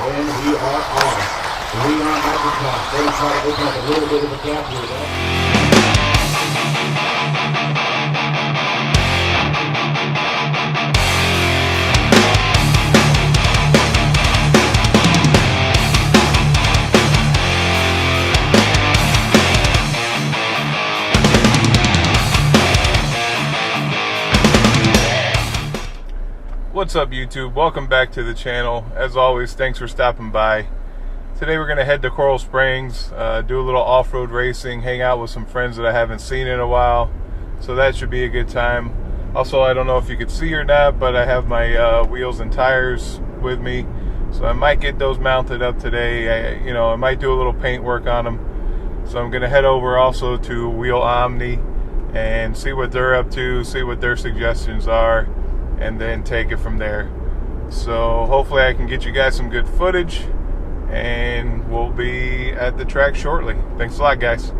And we are off. We are microcast. They try to open up a little bit of a gap here. What's up, YouTube? Welcome back to the channel. As always, thanks for stopping by. Today we're going to head to Coral Springs, do a little off-road racing, hang out with some friends that I haven't seen in a while, so that should be a good time. Also, I don't know if you could see or not, but I have my wheels and tires with me, so I might get those mounted up today. I might do a little paint work on them. So I'm going to head over also to Wheel Omni and see what they're up to, see what their suggestions are, and then take it from there. So hopefully I can get you guys some good footage, and we'll be at the track shortly. Thanks a lot, guys.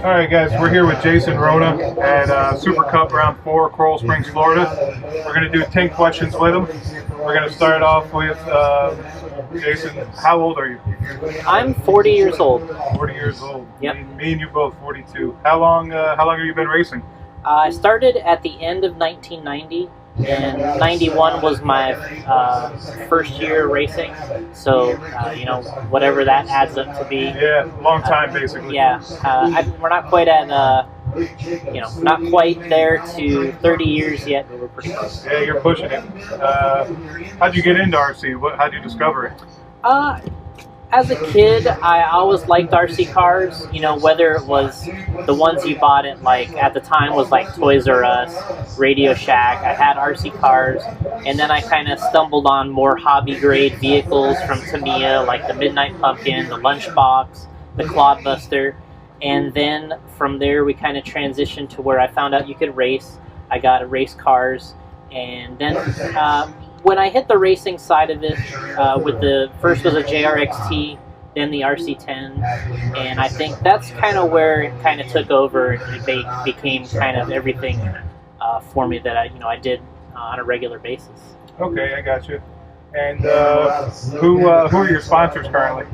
Alright guys, we're here with Jason Rona at Super Cup Round 4, Coral Springs, Florida. We're going to do 10 questions with him. We're going to start off with, Jason, how old are you? I'm 40 years old. 40 years old. Yep. Me and you both 42. How long have you been racing? I started at the end of 1990, and 91 was my first year racing, so whatever that adds up to be. Yeah, long time basically. Yeah, we're not quite at not quite there to 30 years yet, but we're pretty close. Yeah, you're pushing it. How'd you get into RC? How'd you discover it? As a kid, I always liked RC cars, whether it was the ones you bought at the time was like Toys R Us, Radio Shack. I had RC cars, and then I kind of stumbled on more hobby grade vehicles from Tamiya, like the Midnight Pumpkin, the Lunchbox, the Clodbuster, and then from there we kind of transitioned to where I found out you could race. I got race cars, and then when I hit the racing side of it, with the first was a JRXT, then the RC10, and I think that's kind of where it kind of took over. It became kind of everything for me that I did on a regular basis. Okay, I got you. And who are your sponsors currently?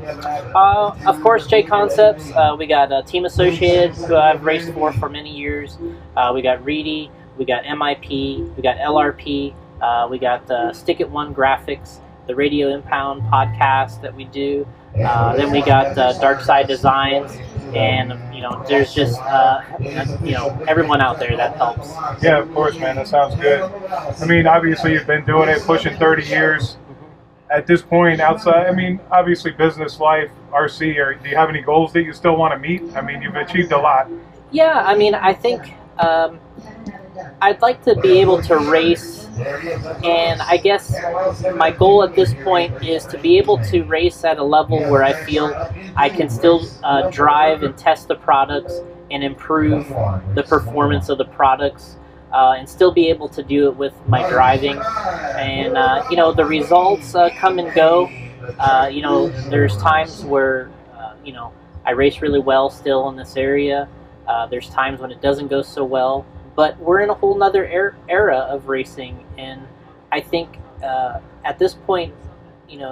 Of course, J Concepts. We got Team Associated, who I've raced for many years. We got Reedy, we got MIP, we got LRP. We got Stick It One Graphics, the Radio Impound podcast that we do. Then we got Dark Side Designs, and there's just everyone out there that helps. Yeah, of course, man. That sounds good. I mean, obviously you've been doing it, pushing 30 years. At this point, outside, I mean, obviously business life, RC, or do you have any goals that you still want to meet? I mean, you've achieved a lot. Yeah, I mean, I think I'd like to be able to race, and I guess my goal at this point is to be able to race at a level where I feel I can still drive and test the products and improve the performance of the products, and still be able to do it with my driving. And the results come and go. There's times where I race really well still in this area. There's times when it doesn't go so well, but we're in a whole nother era of racing, and I think at this point,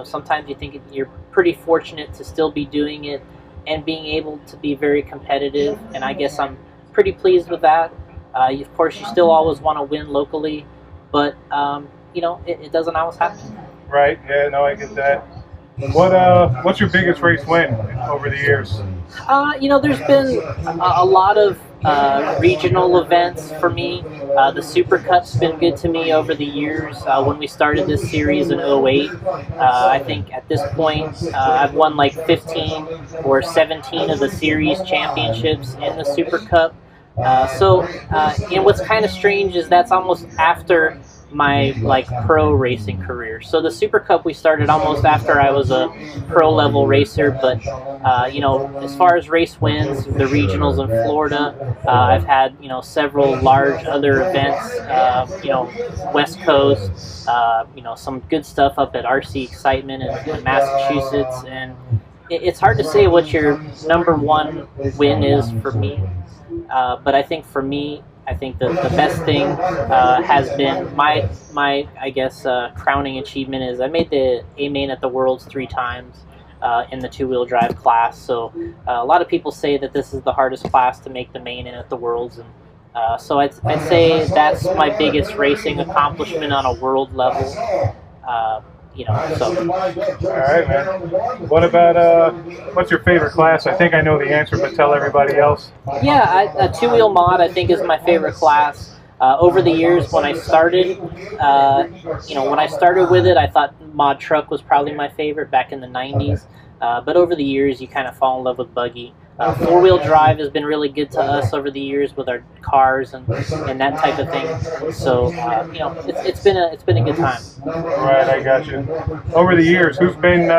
sometimes you think you're pretty fortunate to still be doing it and being able to be very competitive, and I guess I'm pretty pleased with that. Of course, you still always want to win locally, but it doesn't always happen. Right. Yeah. No, I get that. What's your biggest race win over the years? There's been a lot of regional events for me. The Super Cup's been good to me over the years. When we started this series in 2008, I think at this point I've won like 15 or 17 of the series championships in the Super Cup. And what's kind of strange is that's almost after my pro racing career. So the Super Cup we started almost after I was a pro level racer, but as far as race wins, the regionals in Florida, I've had several large other events, West Coast, some good stuff up at RC Excitement in Massachusetts, and it's hard to say what your #1 win is for me, but I think for me, I think the best thing has been my I guess crowning achievement is I made the A main at the Worlds 3 times in the 2-wheel drive class. So a lot of people say that this is the hardest class to make the main in at the Worlds, and so I'd say that's my biggest racing accomplishment on a world level. So. All right, man. What about, what's your favorite class? I think I know the answer, but tell everybody else. Yeah, a 2-wheel mod I think is my favorite class. Over the years when I started, with it, I thought mod truck was probably my favorite back in the 90s. But over the years, you kind of fall in love with buggy. 4-wheel drive has been really good to us over the years with our cars and that type of thing. So it's been a good time. Right, I got you. Over the years, who's been,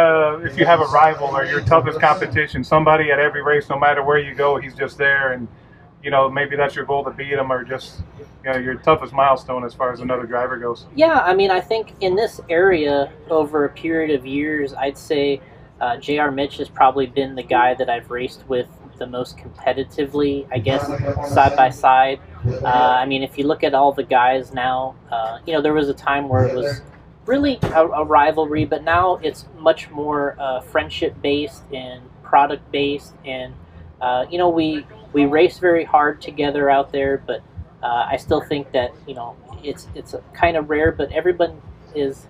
if you have a rival or your toughest competition, somebody at every race, no matter where you go, he's just there, and maybe that's your goal to beat him, or just your toughest milestone as far as another driver goes? Yeah, I mean, I think in this area over a period of years, I'd say JR Mitch has probably been the guy that I've raced with the most competitively, I guess, side by side. I mean, if you look at all the guys now, there was a time where it was really a rivalry, but now it's much more friendship-based and product-based, and we race very hard together out there, but I still think that it's kind of rare, but everyone is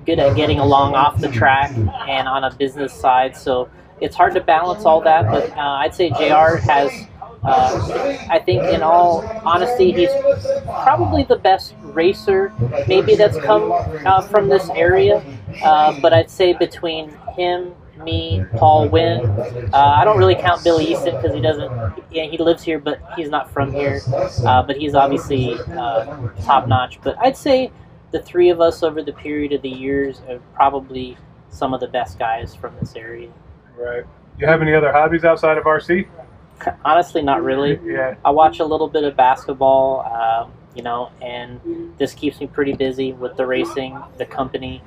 good at getting along off the track and on a business side, so it's hard to balance all that. But I'd say JR has, I think in all honesty, he's probably the best racer maybe that's come from this area, but I'd say between him, me, Paul, Wynn, I don't really count Billy Easton because he lives here, but he's not from here, but he's obviously top-notch. But I'd say the 3 of us over the period of the years are probably some of the best guys from this area. Right. You have any other hobbies outside of RC? Honestly, not really. Yeah. I watch a little bit of basketball, and this keeps me pretty busy with the racing, the company,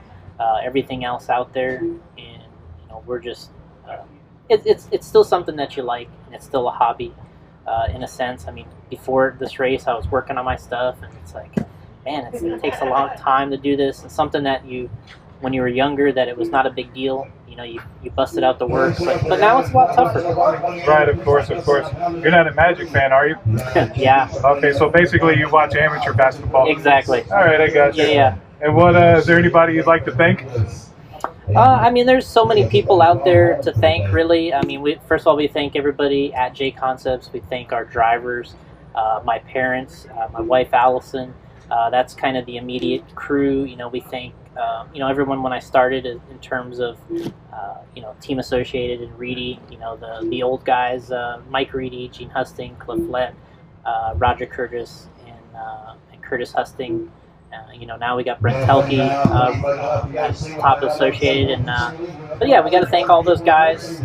everything else out there, and we're just it's still something that you like, and it's still a hobby in a sense. I mean, before this race, I was working on my stuff, and it's like, man, it takes a long time to do this, and something that when you were younger, that it was not a big deal. You busted out the work, but now it's a lot tougher. Right, of course. You're not a Magic fan, are you? Yeah. Okay, so basically you watch amateur basketball. Exactly. All right, I got you. Yeah. And what is there anybody you'd like to thank? I mean, there's so many people out there to thank, really. I mean, first of all, we thank everybody at J Concepts. We thank our drivers, my parents, my wife, Allison. That's kind of the immediate crew. You know, we thank, you know, everyone when I started in terms of, you know, Team Associated and Reedy, you know, the old guys, Mike Reedy, Gene Husting, Cliff Lett, Roger Curtis, and Curtis Husting. You know, now we got Brent Telke as top associated, and but yeah, we got to thank all those guys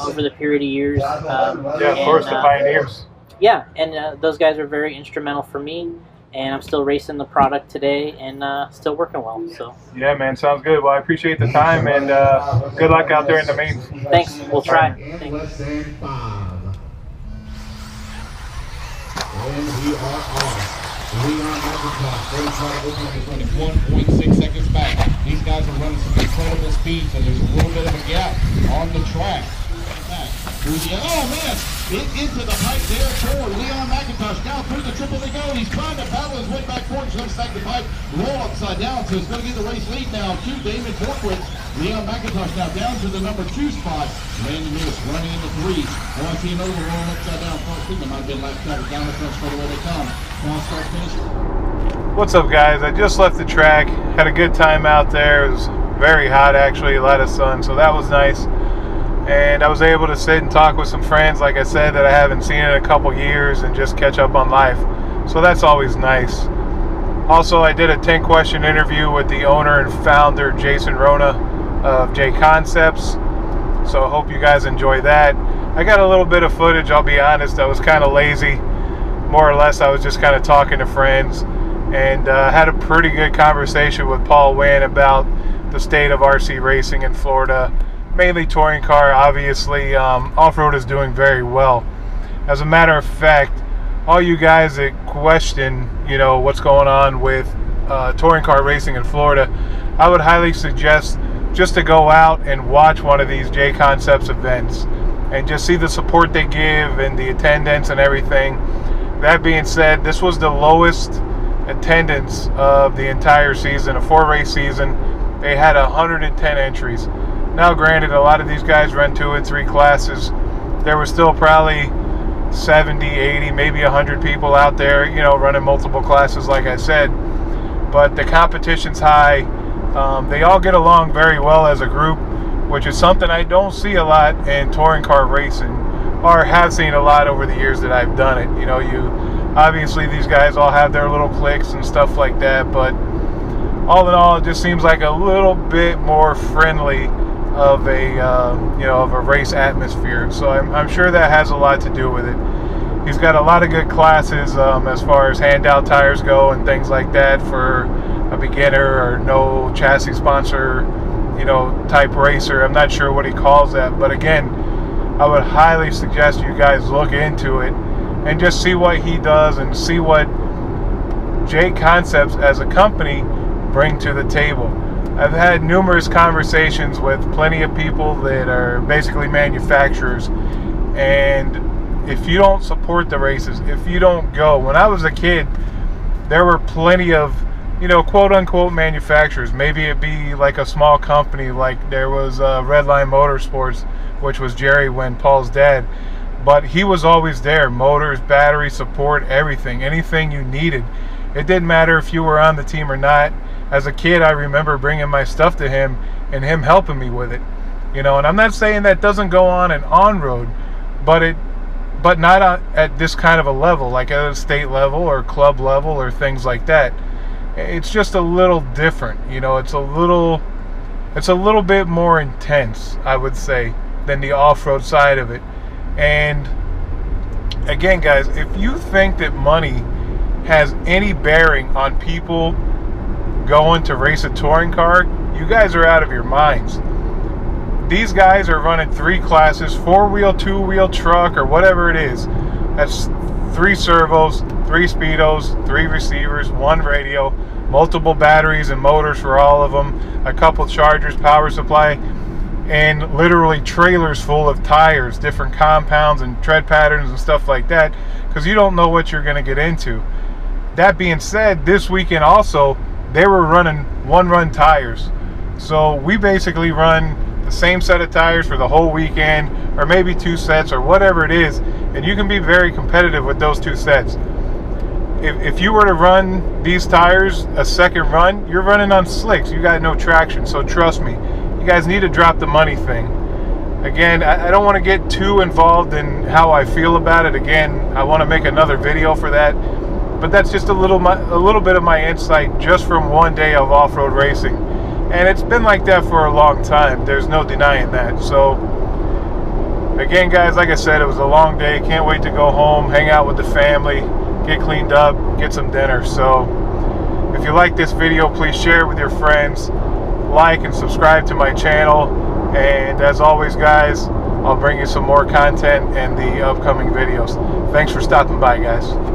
over the period of years. Yeah, of course, the pioneers. Yeah, and those guys are very instrumental for me, and I'm still racing the product today and still working well. So yeah, man, sounds good. Well, I appreciate the time, and good luck out there in the main. Thanks. We'll try. Thanks. We are at the top. They try to open up, running 1.6 seconds back. These guys are running some incredible speed, so there's a little bit of a gap on the track. Oh man, into the pipe there for Leon McIntosh. Now through the triple they go. He's trying to paddle his way back forward. So looks like the pipe roll upside down. So he's going to get the race lead now to Damon Corkwitz. Leon McIntosh now down to the number 2 spot. Landon Lewis running into 3. Well, I see another one rolling upside down. Front speed. There might have been lap travel down the front straight away they come. Now start finish. What's up, guys? I just left the track. Had a good time out there. It was very hot, actually, a lot of sun, so that was nice. And I was able to sit and talk with some friends, like I said, that I haven't seen in a couple years, and just catch up on life. So that's always nice. Also, I did a 10-question interview with the owner and founder, Jason Rona of J Concepts. So I hope you guys enjoy that. I got a little bit of footage, I'll be honest. I was kind of lazy. More or less, I was just kind of talking to friends. And had a pretty good conversation with Paul Wynn about the state of RC racing in Florida. Mainly touring car, obviously. Off-road is doing very well. As a matter of fact, all you guys that question, you know, what's going on with touring car racing in Florida, I would highly suggest just to go out and watch one of these J Concepts events and just see the support they give and the attendance and everything. That being said, this was the lowest attendance of the entire season, a 4-race season. They had 110 entries. Now granted, a lot of these guys run 2 and 3 classes. There were still probably 70, 80, maybe 100 people out there, you know, running multiple classes, like I said. But the competition's high. They all get along very well as a group, which is something I don't see a lot in touring car racing, or have seen a lot over the years that I've done it. You know, obviously these guys all have their little cliques and stuff like that, but all in all, it just seems like a little bit more friendly of a you know, of a race atmosphere. So I'm sure that has a lot to do with it. He's got a lot of good classes as far as handout tires go and things like that for a beginner or no chassis sponsor, you know, type racer. I'm not sure what he calls that, but again, I would highly suggest you guys look into it and just see what he does and see what J Concepts as a company bring to the table. I've had numerous conversations with plenty of people that are basically manufacturers, and if you don't support the races, if you don't go, when I was a kid, there were plenty of, you know, quote-unquote manufacturers. Maybe it'd be like a small company, like there was Redline Motorsports, which was Jerry Wynn, Paul's dad, but he was always there. Motors, battery, support, everything, anything you needed. It didn't matter if you were on the team or not. As a kid, I remember bringing my stuff to him and him helping me with it, you know. And I'm not saying that doesn't go on and on-road, but not at this kind of a level, like at a state level or club level or things like that. It's just a little different, you know. It's a little bit more intense, I would say, than the off-road side of it. And again, guys, if you think that money has any bearing on people going to race a touring car, you guys are out of your minds. These guys are running 3 classes, 4-wheel, 2-wheel truck, or whatever it is. That's 3 servos, 3 speedos, 3 receivers, 1 radio, multiple batteries and motors for all of them, a couple chargers, power supply, and literally trailers full of tires, different compounds and tread patterns and stuff like that, because you don't know what you're going to get into. That being said, this weekend also, they were running 1-run tires. So we basically run the same set of tires for the whole weekend, or maybe 2 sets or whatever it is, and you can be very competitive with those 2 sets. If you were to run these tires a second run, you're running on slicks. You got no traction. So trust me, you guys need to drop the money thing. Again, I don't want to get too involved in how I feel about it. Again, I want to make another video for that. But that's just a little bit of my insight just from one day of off-road racing. And it's been like that for a long time. There's no denying that. So again, guys, like I said, it was a long day. Can't wait to go home, hang out with the family, get cleaned up, get some dinner. So if you like this video, please share it with your friends, like and subscribe to my channel, and as always, guys, I'll bring you some more content in the upcoming videos. Thanks for stopping by, guys.